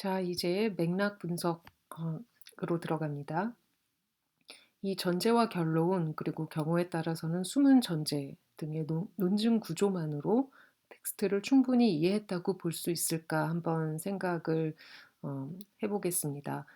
자, 이제 맥락 분석으로 들어갑니다. 이 전제와 결론, 그리고 경우에 따라서는 숨은 전제 등의 논증 구조만으로 텍스트를 충분히 이해했다고 볼 수 있을까 한번 생각을 해보겠습니다.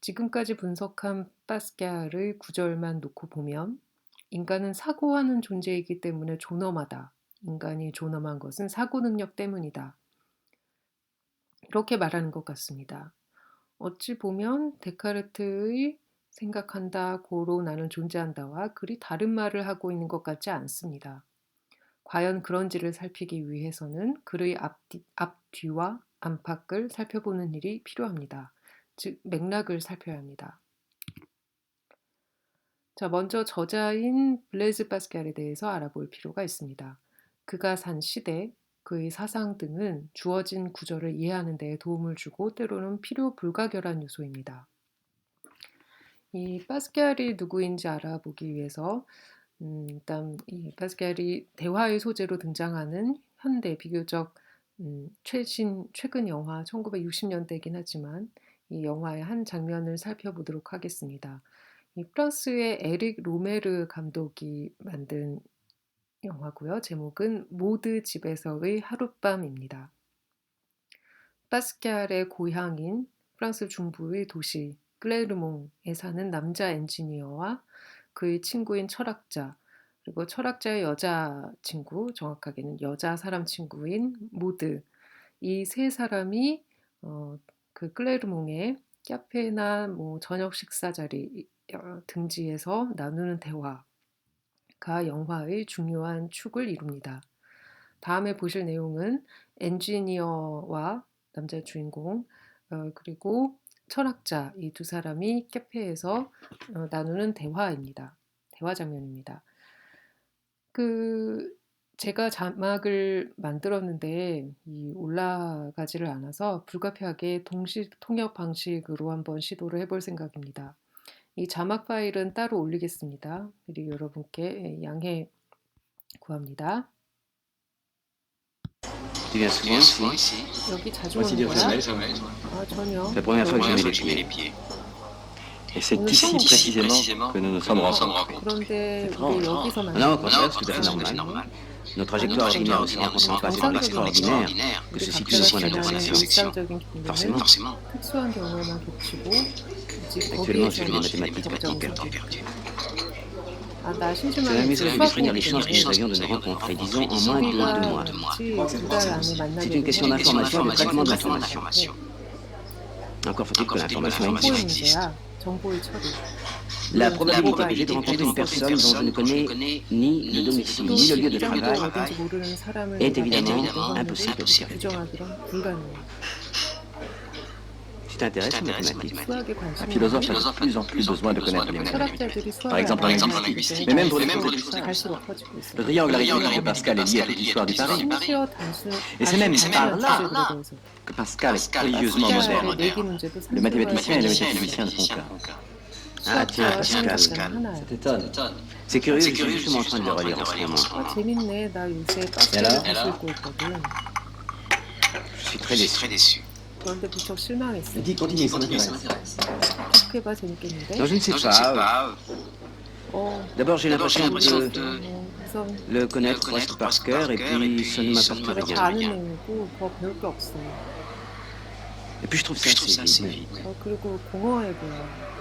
지금까지 분석한 파스칼의 구절만 놓고 보면 인간은 사고하는 존재이기 때문에 존엄하다. 인간이 존엄한 것은 사고 능력 때문이다. 이렇게 말하는 것 같습니다. 어찌 보면 데카르트의 생각한다, 고로 나는 존재한다와 그리 다른 말을 하고 있는 것 같지 않습니다. 과연 그런지를 살피기 위해서는 글의 앞뒤와 안팎을 살펴보는 일이 필요합니다. 즉, 맥락을 살펴야 합니다. 자, 먼저 저자인 블레즈 파스칼에 대해서 알아볼 필요가 있습니다. 그가 산 시대, 그의 사상 등은 주어진 구절을 이해하는 데 도움을 주고 때로는 필요 불가결한 요소입니다. 이 파스칼이 누구인지 알아보기 위해서 일단 이 파스칼이 대화의 소재로 등장하는 현대 비교적 최근 영화 1960년대이긴 하지만 이 영화의 한 장면을 살펴보도록 하겠습니다. 이 프랑스의 에릭 로메르 감독이 만든 영화고요. 제목은 모드 집에서의 하룻밤입니다. 파스칼의 고향인 프랑스 중부의 도시 클레르몽에 사는 남자 엔지니어와 그의 친구인 철학자, 그리고 철학자의 여자친구, 정확하게는 여자 사람 친구인 모드, 이 세 사람이 그 클레르몽의 카페나 저녁 식사 자리 등지에서 나누는 대화가 영화의 중요한 축을 이룹니다. 다음에 보실 내용은 엔지니어와 남자 주인공 그리고 철학자 이 두 사람이 카페에서 나누는 대화입니다. 대화 장면입니다. 제가 자막을 만들었는데 올라가지를 않아서 불가피하게 동시 통역 방식으로 한번 시도를 해볼 생각입니다. 이 자막 파일은 따로 올리겠습니다. 그리고 여러분께 양해 구합니다. Tu viens souvent ici? 여기 자주 Voici 오는 dire 거야? jamais. 전혀. C'est la première fois que je mets les pieds. Et c'est ici précisément que nous nous sommes rencontrés. 그런데 étrange. 우리 여기서 Non, au contraire, 만나는 c'est tout à fait normal. Nos trajectoires ordinaires ne se rencontrent pas, c'est donc extraordinaire que se situe au point d'intersection. 일상적인 기능은 Forcément. 특수한 경우에만 겹치고 Actuellement, je fais des mathématiques complètement perdues. 나 C'est 심심하게 amusant de définir 수학 l'échange que nous avions de nous rencontrer, disons en moins de 2 mois. 두달 안에 만나게 C'est une question d'information et de traitement de l'information. l'information. Encore faut-il que l'information 정보의 existe. 문제야. 정보의 처리. La probabilité que j'ai de rencontrer une personne dont je ne connais ni le domicile ni le lieu de travail 어딘지 모르는 사람을 est évidemment 내가 impossible. 부정하기란 불가능해. Tu t'intéresses aux mathématiques. 수학에 Un 관심이 philosophe a de plus en plus besoin de connaître les mathématiques. 철학자들이 수학을 Par exemple, en linguistique. Mais même pour les choses 갈수록 커지고 있어. Le triangle arithmétique de Pascal est lié à toute l'histoire du Paris. 심지어 단순 Et c'est même par là 주제들에 대해서 que Pascal est religieusement 파스칼의 moderne. 내기 문제도 Le mathématicien et le 상대적으로 mathématicien de Pontcaré. Ah tiens, 수학자와 Pascal. 상대적인 하나야. Ça t'étonne. C'est curieux, je suis justement en train de le relire en ce moment. 재밌네. 나 요새 파스칼을 다시 읽고 있거든. Je suis très déçu. 그런데 무척 실망했어. Mais dis, continue, ça m'intéresse. 계속해봐. 재밌겠는데? Non, je ne sais pas. D'abord, j'ai l'impression de 우선 le connaître presque par cœur et puis ça ne m'apporte 내가 다 rien. 아는 내용이고 더 배울 게 없어. Et puis je trouve ça assez vide. 그리고 공허해 보여.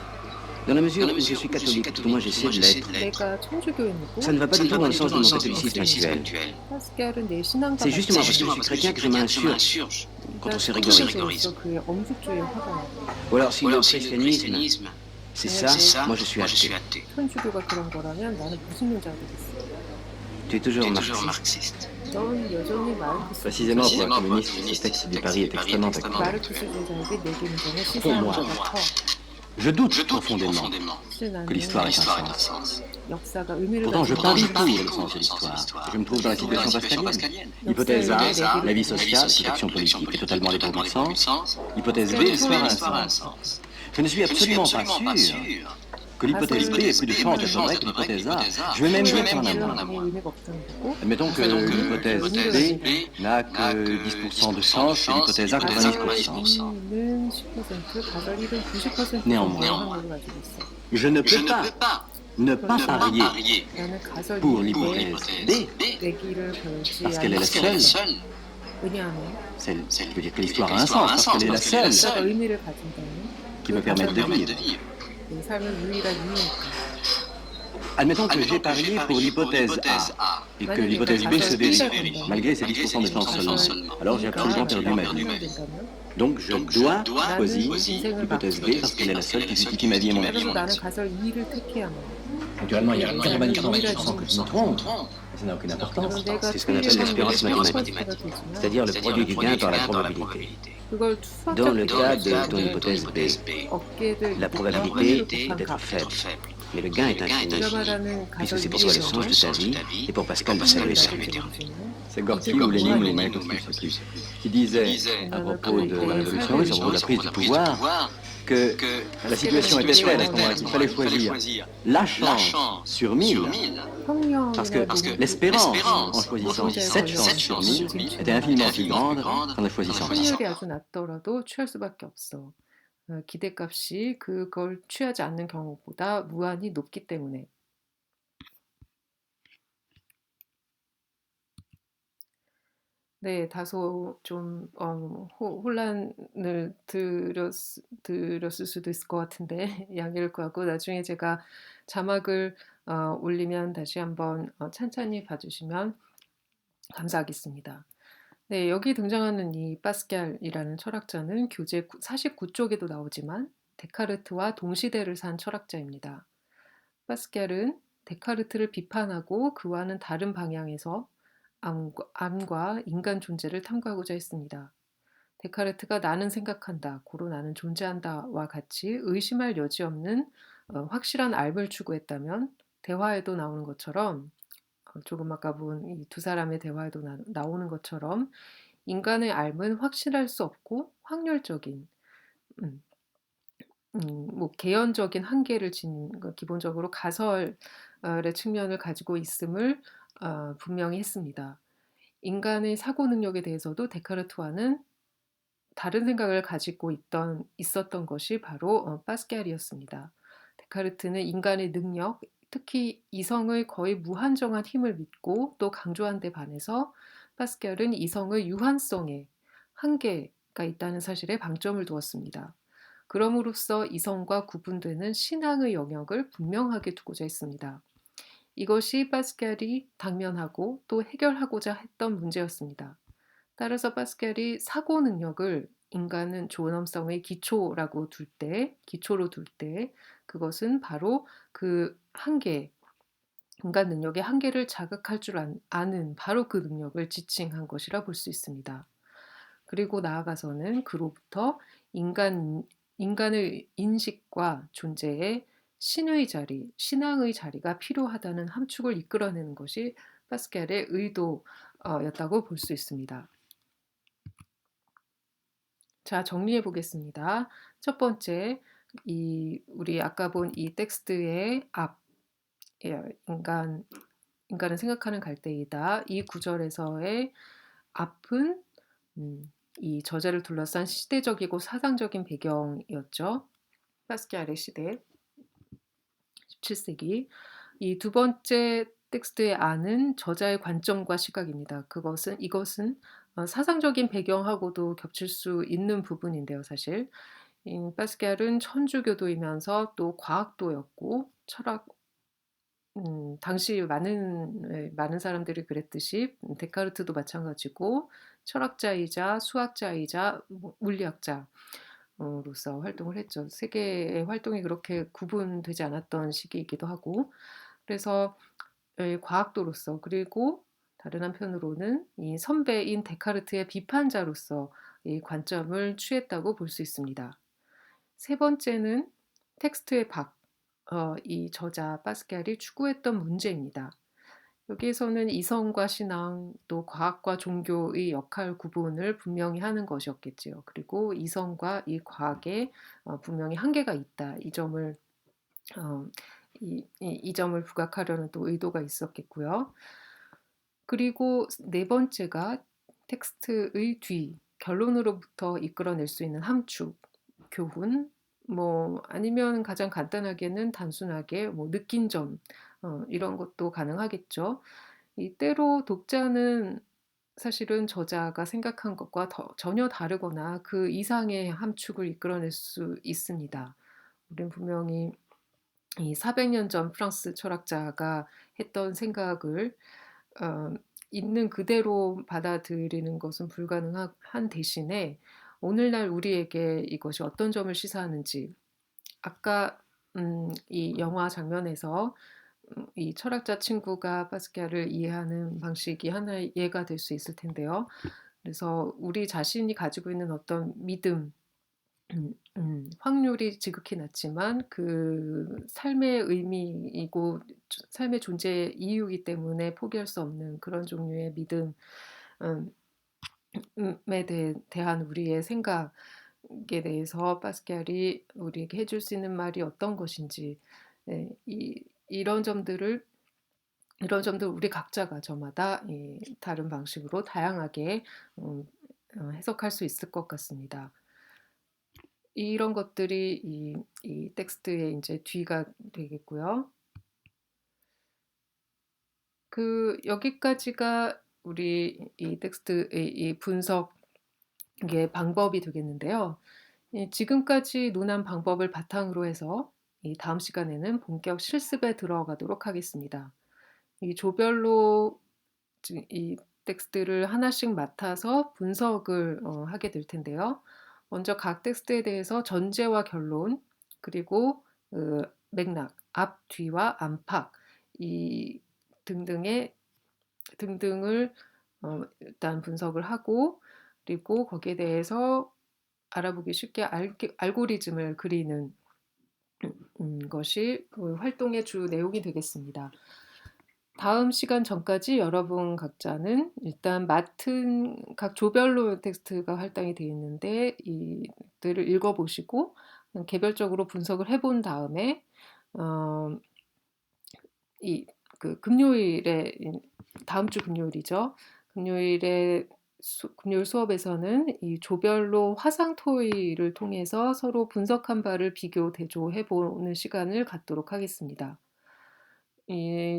Dans la mesure où je suis catholique, tout au moins j'essaie de l'être, 내가 천주교인이고 ça ne va pas du tout dans le sens de mon catholicisme actuel. 파스칼은 내 신앙과 C'est justement parce que je suis chrétien que je m'insurge contre ce rigorisme. 그의 엄숙주의에 화가 나. Ou alors si le christianisme, c'est ça, moi je suis athée. 천주교가 그런 거라면 나는 무슬림자가 되겠어. Tu es toujours marxiste. 넌 여전히 마르크스 Précisément pour un communiste, ce texte du Paris est extrêmement actuel. 마르크스주의자에게 내기 문제는 시사하는 moi. 바가 커. Je doute profondément 사실 나는 que l'histoire ait un sens. 역사가 의미를 Pourtant, je 가지고 parie 있다. pour le sens de l'histoire. Je me trouve dans la situation pascalienne. Hypothèse A, la vie sociale, l'action politique est totalement dépourvue de sens. Hypothèse B, l'histoire a un sens. Je ne suis absolument pas sûr que l'hypothèse B ait plus de chance d'être vraie que l'hypothèse A. Je vais même dire qu'il y en a moins. 아무 의미가 없다는 거고 Admettons que l'hypothèse B n'a que 10% de chance et l'hypothèse A 가설 90%. 2는 10%, 가설 1은 90% Néanmoins. 정도의 확률을 가지고 있어. Je ne peux pas ne pas parier 나는 가설 pour 2에 l'hypothèse B 내기를 걸지 parce qu'elle est la 않을 수 seule. 없어. 왜냐하면 Je veux dire que l'histoire a un sens parce qu'elle est la seule 가설가 의미를 가진다면 qui me permette de vivre. 내 삶은 유일한 이유니까. Admettons que j'ai parié pour l'hypothèse A et que l'hypothèse B se vérifie, malgré ses 10% de chance seulement. Alors j'ai absolument perdu ma vie. Donc je dois choisir l'hypothèse B parce qu'elle est la seule qui justifie ma vie et mon 그래서 action. 나는 가설 2를 택해야만 해. Naturellement, il y a 90% que je me trompe. Ça n'a aucune importance. 내가 C'est ce qu'on appelle l'espérance mathématique, 되지만 c'est-à-dire le produit du gain par la probabilité. 그걸 Dans le 수학적 cas de ton hypothèse B, 얻게 될 la probabilité est d'être faible, mais le gain est infini, 말하는 puisque 가설 c'est pour toi le sens de ta vie, et pour Pascal le salut éternel. C'est Gorky ou Lénine ou Mayakovsky, je sais plus, qui disait à propos de la révolution russe, à propos de la prise du pouvoir, que la situation était telle à ce moment-là qu'il fallait choisir la chance sur 1000, parce que l'espérance en choisissant cette chance sur 1000 était infiniment plus grande qu'en ne choisissant pas. 확률이 아주 낮더라도 취할 수밖에 없어. 기대값이 그걸 취하지 않는 경우보다 무한히 높기 때문에. 네, 다소 좀 혼란을 드렸을 수도 있을 것 같은데 양해를 구하고 나중에 제가 자막을 올리면 다시 한번 찬찬히 봐주시면 감사하겠습니다. 네, 여기 등장하는 이 파스칼이라는 철학자는 교재 49쪽에도 나오지만 데카르트와 동시대를 산 철학자입니다. 파스칼은 데카르트를 비판하고 그와는 다른 방향에서 암과 인간 존재를 탐구하고자 했습니다. 데카르트가 나는 생각한다, 고로 나는 존재한다와 같이 의심할 여지 없는 확실한 알을 추구했다면 대화에도 나오는 것처럼 조금 아까 본 이 두 사람의 대화에도 나오는 것처럼 인간의 알은 확실할 수 없고 확률적인 뭐 개연적인 한계를 지닌 기본적으로 가설의 측면을 가지고 있음을 분명히 했습니다. 인간의 사고 능력에 대해서도 데카르트와는 다른 생각을 가지고 있었던 것이 바로 파스칼이었습니다. 데카르트는 인간의 능력, 특히 이성의 거의 무한정한 힘을 믿고 또 강조한 데 반해서 파스칼은 이성의 유한성에 한계가 있다는 사실에 방점을 두었습니다. 그럼으로써 이성과 구분되는 신앙의 영역을 분명하게 두고자 했습니다. 이것이 파스칼이 당면하고 또 해결하고자 했던 문제였습니다. 따라서 파스칼이 사고 능력을 인간은 존엄성의 기초로 둘 때 그것은 바로 그 한계, 인간 능력의 한계를 자극할 줄 아는 바로 그 능력을 지칭한 것이라 볼 수 있습니다. 그리고 나아가서는 그로부터 인간의 인식과 존재에 신의 자리, 신앙의 자리가 필요하다는 함축을 이끌어내는 것이 파스칼의 의도였다고 볼 수 있습니다. 자, 정리해 보겠습니다. 첫 번째, 우리 아까 본 이 텍스트의 앞, 인간은 생각하는 갈대이다. 이 구절에서의 앞은 이 저자를 둘러싼 시대적이고 사상적인 배경이었죠. 파스칼의 시대, 17세기. 이 두 번째 텍스트의 안은 저자의 관점과 시각입니다. 이것은 사상적인 배경하고도 겹칠 수 있는 부분인데요, 사실. 파스칼은 천주교도이면서 또 과학도였고 당시 많은 사람들이 그랬듯이 데카르트도 마찬가지고 철학자이자 수학자이자 물리학자로서 활동을 했죠. 세계의 활동이 그렇게 구분되지 않았던 시기이기도 하고 그래서 과학도로서 그리고 다른 한편으로는 이 선배인 데카르트의 비판자로서 이 관점을 취했다고 볼 수 있습니다. 세 번째는 텍스트의 밖, 이 저자 파스칼이 추구했던 문제입니다. 여기에서는 이성과 신앙, 또 과학과 종교의 역할 구분을 분명히 하는 것이었겠지요. 그리고 이성과 이 과학에 분명히 한계가 있다. 이 점을 어, 이 점을 부각하려는 또 의도가 있었겠고요. 그리고 네 번째가 텍스트의 뒤, 결론으로부터 이끌어낼 수 있는 함축, 교훈, 뭐 아니면 가장 간단하게는 단순하게 뭐 느낀 점, 이런 것도 가능하겠죠. 때로 독자는 사실은 저자가 생각한 것과 전혀 다르거나 그 이상의 함축을 이끌어낼 수 있습니다. 우리는 분명히 이 400년 전 프랑스 철학자가 했던 생각을 어, 있는 그대로 받아들이는 것은 불가능한 대신에 오늘날 우리에게 이것이 어떤 점을 시사하는지 아까 이 영화 장면에서 이 철학자 친구가 파스칼을 이해하는 방식이 하나의 예가 될 수 있을 텐데요. 그래서 우리 자신이 가지고 있는 어떤 믿음, 확률이 지극히 낮지만 그 삶의 의미이고 삶의 존재의 이유이기 때문에 포기할 수 없는 그런 종류의 믿음, 음, 대한 우리의 생각에 대해서 파스칼이 우리에게 해줄 수 있는 말이 어떤 것인지, 네, 이런 점들 우리 각자가 저마다 다른 방식으로 다양하게 해석할 수 있을 것 같습니다. 이런 것들이 이 텍스트의 이제 뒤가 되겠고요. 여기까지가 우리 이 텍스트의 이 분석의 방법이 되겠는데요. 지금까지 논한 방법을 바탕으로 해서 이 다음 시간에는 본격 실습에 들어가도록 하겠습니다. 이 조별로 이 텍스트를 하나씩 맡아서 분석을 하게 될 텐데요. 먼저 각 텍스트에 대해서 전제와 결론, 그리고 맥락, 앞, 뒤와 안팎 이 등등을 일단 분석을 하고 그리고 거기에 대해서 알아보기 쉽게 알고리즘을 그리는 것이 그 활동의 주 내용이 되겠습니다. 다음 시간 전까지 여러분 각자는 일단 맡은 각 조별로 텍스트가 할당이 되어 있는데 이들을 읽어보시고 개별적으로 분석을 해본 다음에 어, 금요일에 다음 주 금요일이죠. 금요일 수업에서는 이 조별로 화상 토의를 통해서 서로 분석한 바를 비교 대조해 보는 시간을 갖도록 하겠습니다.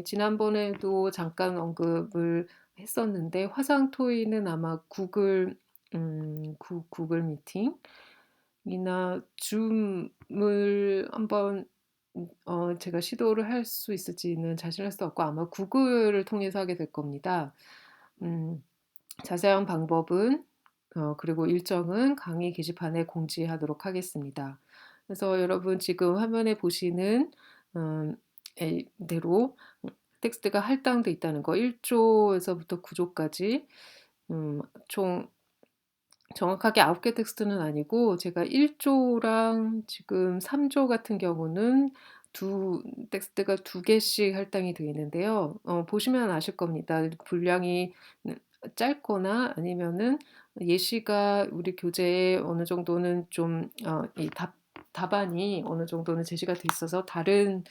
지난번에도 잠깐 언급을 했었는데 화상 토의는 아마 구글 미팅이나 줌을 한번 제가 시도를 할 수 있을지는 자신할 수 없고 아마 구글을 통해서 하게 될 겁니다. 자세한 방법은 그리고 일정은 강의 게시판에 공지하도록 하겠습니다. 그래서 여러분 지금 화면에 보시는 대로 텍스트가 할당돼 있다는 거 1조에서부터 9조까지 총 정확하게 9개 텍스트는 아니고 제가 1조랑 지금 3조 같은 경우는 텍스트가 2개씩 할당이 되어 있는데요. 보시면 아실 겁니다. 분량이 짧거나 아니면은 예시가 우리 교재에 어느 정도는 좀 이 답안이 어느 정도는 제시가 돼 있어서 다른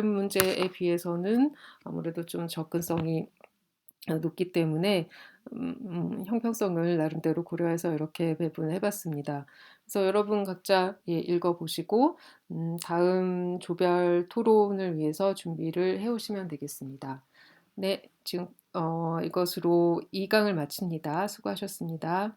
문제에 비해서는 아무래도 좀 접근성이 높기 때문에 형평성을 나름대로 고려해서 이렇게 배분을 해봤습니다. 그래서 여러분 각자 읽어보시고 다음 조별 토론을 위해서 준비를 해오시면 되겠습니다. 네, 지금 이것으로 2강을 마칩니다. 수고하셨습니다.